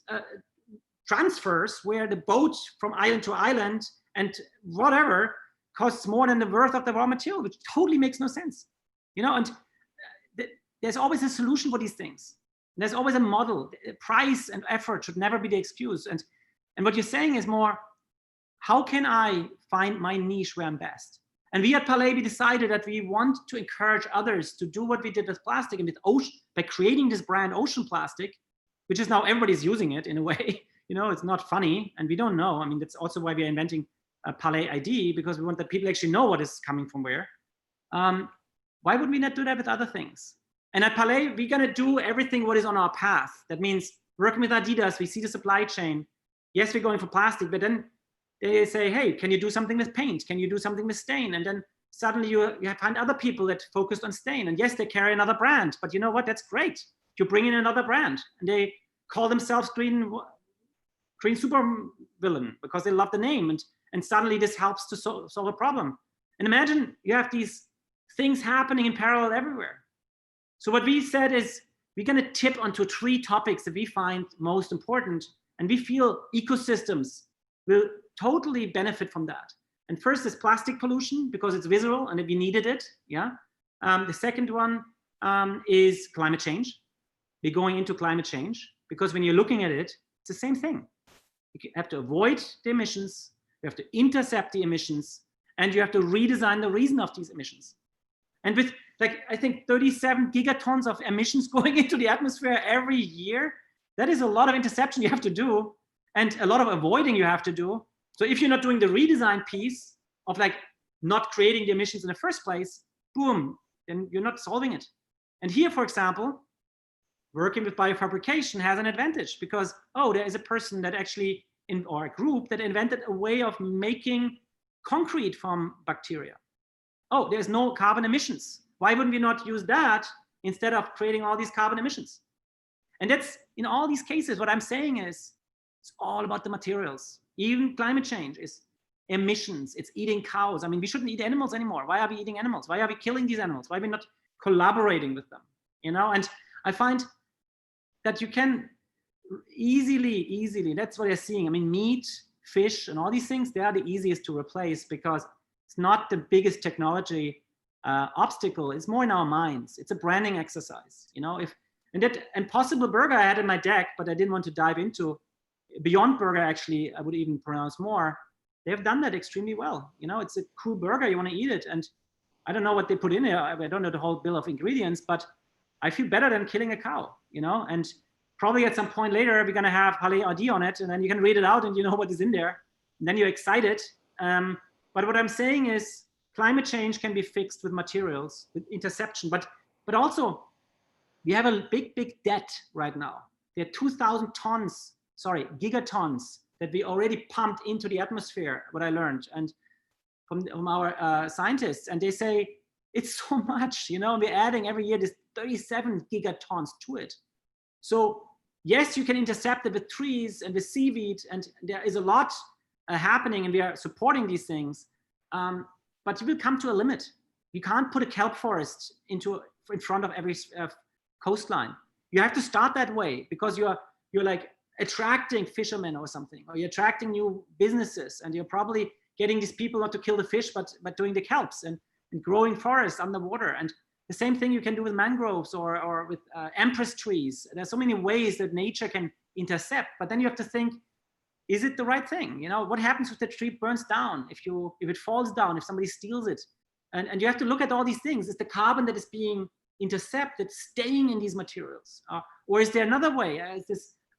transfers where the boat from island to island and whatever costs more than the worth of the raw material, which totally makes no sense. You know, and there's always a solution for these things. There's always a model. Price and effort should never be the excuse. And what you're saying is more, how can I find my niche where I'm best? And we at Parley, we decided that we want to encourage others to do what we did with plastic and with ocean, by creating this brand Ocean Plastic, which is now everybody's using it in a way. You know, it's not funny, and we don't know. I mean, that's also why we are inventing a Parley ID, because we want that people actually know what is coming from where. Why would we not do that with other things? And at Parley, we're going to do everything what is on our path. That means working with Adidas, we see the supply chain. Yes, we're going for plastic, but then they say, hey, can you do something with paint? Can you do something with stain? And then suddenly you find other people that focused on stain. And yes, they carry another brand, but you know what? That's great. You bring in another brand and they call themselves Green Super Villain because they love the name. And suddenly this helps to solve a problem. And imagine you have these things happening in parallel everywhere. So what we said is we're going to tip onto 3 topics that we find most important. And we feel ecosystems will totally benefit from that. And first is plastic pollution, because it's visual and we needed it. Yeah. The second one is climate change. We're going into climate change because when you're looking at it, it's the same thing. You have to avoid the emissions, you have to intercept the emissions, and you have to redesign the reason of these emissions. And with, like, I think 37 gigatons of emissions going into the atmosphere every year, that is a lot of interception you have to do and a lot of avoiding you have to do. So if you're not doing the redesign piece of like not creating the emissions in the first place, boom, then you're not solving it. And here, for example, working with biofabrication has an advantage because, oh, there is a person that actually, or a group that invented a way of making concrete from bacteria. Oh, there's no carbon emissions. Why wouldn't we not use that instead of creating all these carbon emissions? And that's, in all these cases, what I'm saying is, it's all about the materials. Even climate change is emissions. It's eating cows. I mean, we shouldn't eat animals anymore. Why are we eating animals? Why are we killing these animals? Why are we not collaborating with them? You know, and I find that you can easily, that's what you're seeing. I mean, meat, fish, and all these things, they are the easiest to replace because it's not the biggest technology obstacle. It's more in our minds. It's a branding exercise, you know. And Possible Burger I had in my deck, but I didn't want to dive into. Beyond Burger, actually, I would even pronounce more. They have done that extremely well. You know, it's a cool burger. You want to eat it, and I don't know what they put in there. I don't know the whole bill of ingredients, but I feel better than killing a cow. You know, and probably at some point later we're gonna have Parley ID on it, and then you can read it out and you know what is in there, and then you're excited. But what I'm saying is, climate change can be fixed with materials, with interception, but also we have a big debt right now. There are 2,000 tons. Sorry, gigatons that we already pumped into the atmosphere, what I learned, and from our scientists, and they say it's so much, you know, we're adding every year this 37 gigatons to it. So yes, you can intercept it with trees and with seaweed, and there is a lot happening, and we are supporting these things. But you will come to a limit. You can't put a kelp forest in front of every coastline. You have to start that way, because you're like attracting fishermen or something, or you're attracting new businesses, and you're probably getting these people not to kill the fish, but doing the kelps and growing forests underwater. And the same thing you can do with mangroves or with empress trees. There's so many ways that nature can intercept, but then you have to think, is it the right thing? You know, what happens if the tree burns down, if it falls down, if somebody steals it? And you have to look at all these things. Is the carbon that is being intercepted staying in these materials? Or is there another way?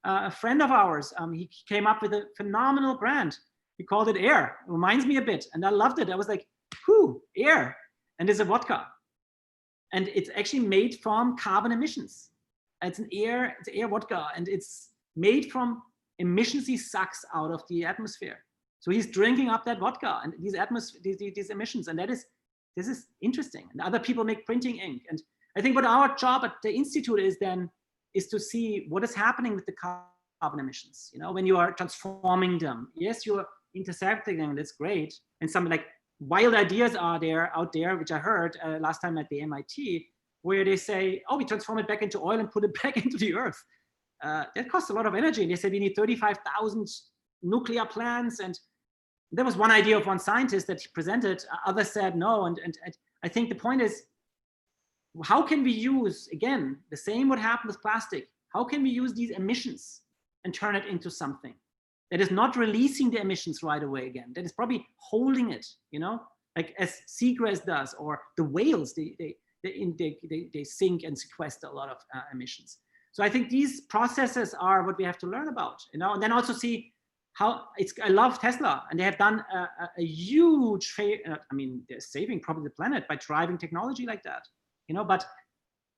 A friend of ours, he came up with a phenomenal brand. He called it Air. It reminds me a bit, and I loved it. I was like, whew, Air. And it's a vodka. And it's actually made from carbon emissions. It's air vodka, and it's made from emissions he sucks out of the atmosphere. So he's drinking up that vodka and these emissions, and this is interesting. And other people make printing ink. And I think what our job at the Institute is to see what is happening with the carbon emissions. You know, when you are transforming them, yes, you are intercepting them, that's great. And some like wild ideas are out there, which I heard last time at the MIT, where they say, oh, we transform it back into oil and put it back into the earth. That costs a lot of energy. And they said we need 35,000 nuclear plants. And there was one idea of one scientist that he presented. Others said no. And I think the point is, how can we use, again, the same what happened with plastic? How can we use these emissions and turn it into something that is not releasing the emissions right away again, that is probably holding it, you know, like as seagrass does, or the whales, they sink and sequester a lot of emissions. So I think these processes are what we have to learn about, you know, and then also see how I love Tesla, and they have done a huge favor. I mean, they're saving probably the planet by driving technology like that, you know, but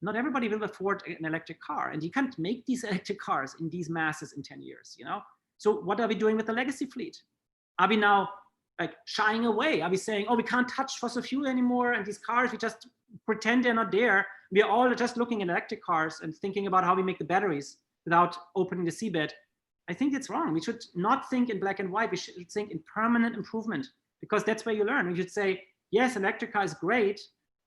not everybody will afford an electric car, and you can't make these electric cars in these masses in 10 years, you know? So what are we doing with the legacy fleet? Are we now like shying away? Are we saying, oh, we can't touch fossil fuel anymore, and these cars, we just pretend they're not there? We are all just looking at electric cars and thinking about how we make the batteries without opening the seabed. I think it's wrong. We should not think in black and white. We should think in permanent improvement, because that's where you learn. We should say, yes, electric car is great.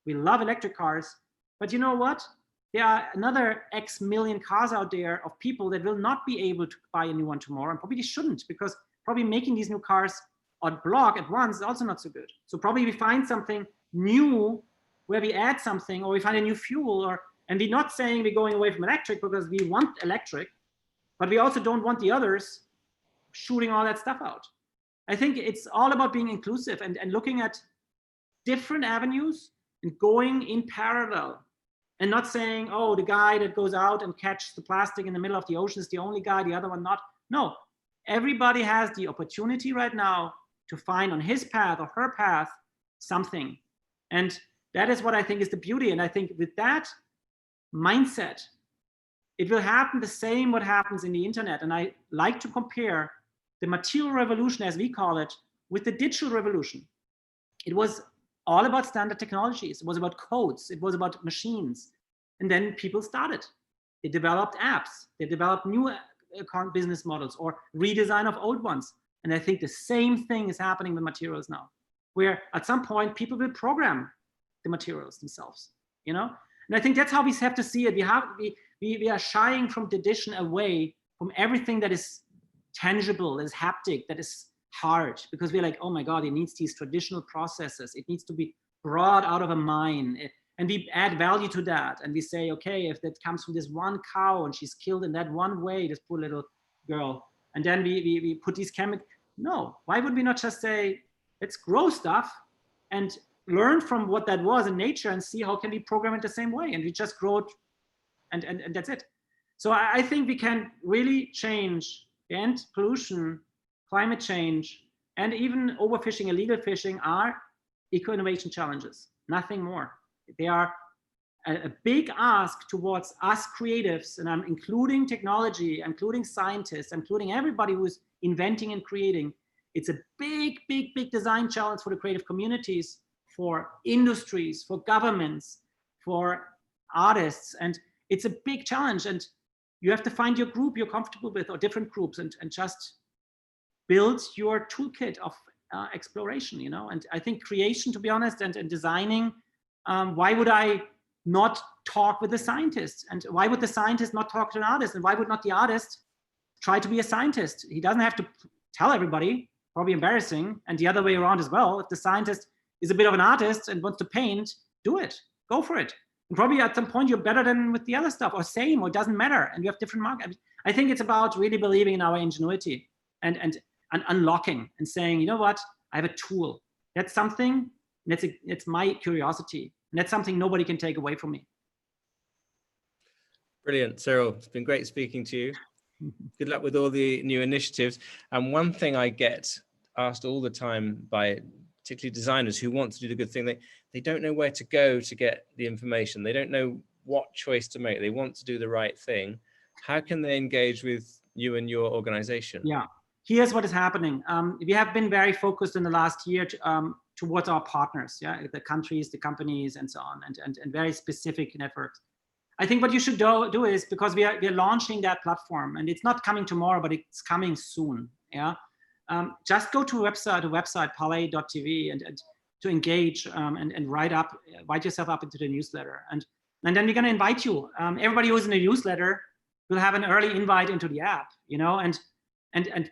We love electric cars, but you know what? There are another X million cars out there of people that will not be able to buy a new one tomorrow, and probably shouldn't, because probably making these new cars on block at once is also not so good. So probably we find something new where we add something, or we find a new fuel, and we're not saying we're going away from electric because we want electric, but we also don't want the others shooting all that stuff out. I think it's all about being inclusive and looking at different avenues and going in parallel, and not saying, oh, the guy that goes out and catches the plastic in the middle of the ocean is the only guy, the other one not. No, everybody has the opportunity right now to find on his path or her path something. And that is what I think is the beauty. And I think with that mindset, it will happen the same what happens in the internet. And I like to compare the material revolution, as we call it, with the digital revolution. It was all about standard technologies. It was about codes. It was about machines. And then people started. They developed apps. They developed new business models or redesign of old ones. And I think the same thing is happening with materials now, where at some point people will program the materials themselves, you know? And I think that's how we have to see it. We are shying from tradition away from everything that is tangible, that is haptic, that is hard, because we're like, oh my God, it needs these traditional processes. It needs to be brought out of a mine. And we add value to that. And we say, okay, if that comes from this one cow and she's killed in that one way, this poor little girl. And then we put these chemicals. No, why would we not just say, let's grow stuff and learn from what that was in nature and see how can we program it the same way. And we just grow it, and that's it. So I think we can really change the end pollution, climate change, and even overfishing, illegal fishing are eco-innovation challenges, nothing more. They are a big ask towards us creatives, and I'm including technology, including scientists, including everybody who's inventing and creating. It's a big, big, big design challenge for the creative communities, for industries, for governments, for artists, and it's a big challenge. And you have to find your group you're comfortable with, or different groups, and just build your toolkit of exploration, you know. And I think creation, to be honest, and designing, why would I not talk with the scientist? And why would the scientist not talk to an artist? And why would not the artist try to be a scientist? He doesn't have to tell everybody, probably embarrassing. And the other way around as well. If the scientist is a bit of an artist and wants to paint, do it, go for it. And probably at some point you're better than with the other stuff, or same, or it doesn't matter. And you have different markets. I think it's about really believing in our ingenuity and unlocking and saying, you know what, I have a tool. That's something, it's my curiosity. And that's something nobody can take away from me. Brilliant, Cyrill. It's been great speaking to you. Good luck with all the new initiatives. And one thing I get asked all the time by particularly designers who want to do the good thing, they don't know where to go to get the information. They don't know what choice to make. They want to do the right thing. How can they engage with you and your organization? Yeah, here's what is happening. We have been very focused in the last year towards our partners, yeah, the countries, the companies, and so on, and very specific networks. I think what you should do is, because we are launching that platform, and it's not coming tomorrow, but it's coming soon. Yeah, just go to a website parley.tv and to engage and write yourself up into the newsletter, and then we're going to invite you. Everybody who's in the newsletter will have an early invite into the app, you know, and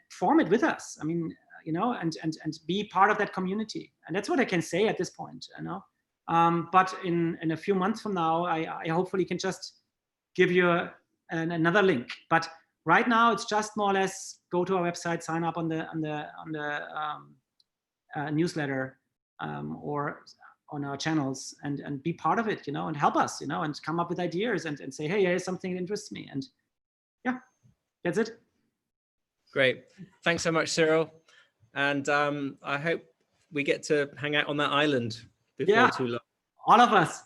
form it with us. I mean, you know, and be part of that community. And that's what I can say at this point, you know. But in a few months from now, I hopefully can just give you another link. But right now, it's just more or less go to our website, sign up on the newsletter or on our channels, and be part of it, you know, and help us, you know, and come up with ideas and say, hey, here's something that interests me. And yeah, that's it. Great. Thanks so much, Cyrill. And I hope we get to hang out on that island before too long. All of us.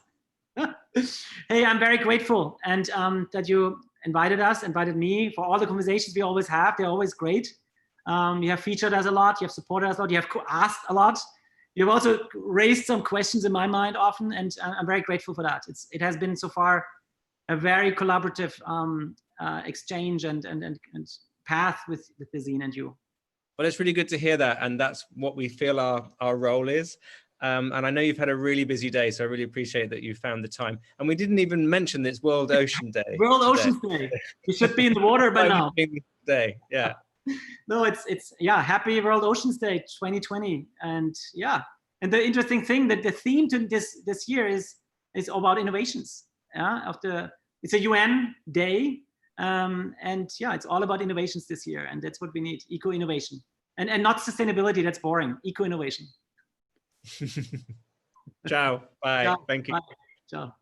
Hey, I'm very grateful, and that you invited me for all the conversations we always have. They're always great. You have featured us a lot. You have supported us a lot. You have asked a lot. You've also raised some questions in my mind often, and I'm very grateful for that. It has been so far a very collaborative exchange and path with Dezeen and you. Well, it's really good to hear that, and that's what we feel our role is. And I know you've had a really busy day, so I really appreciate that you found the time. And we didn't even mention that it's World Ocean Day. World Ocean Day. You should be in the water by now. Day, yeah. No, it's happy World Oceans Day 2020, and yeah. And the interesting thing that the theme to this year is about innovations. Yeah, it's a UN day. And yeah, it's all about innovations this year, and that's what we need: eco-innovation, and not sustainability. That's boring. Eco-innovation. Ciao. Bye. Ciao. Thank you. Bye. Ciao.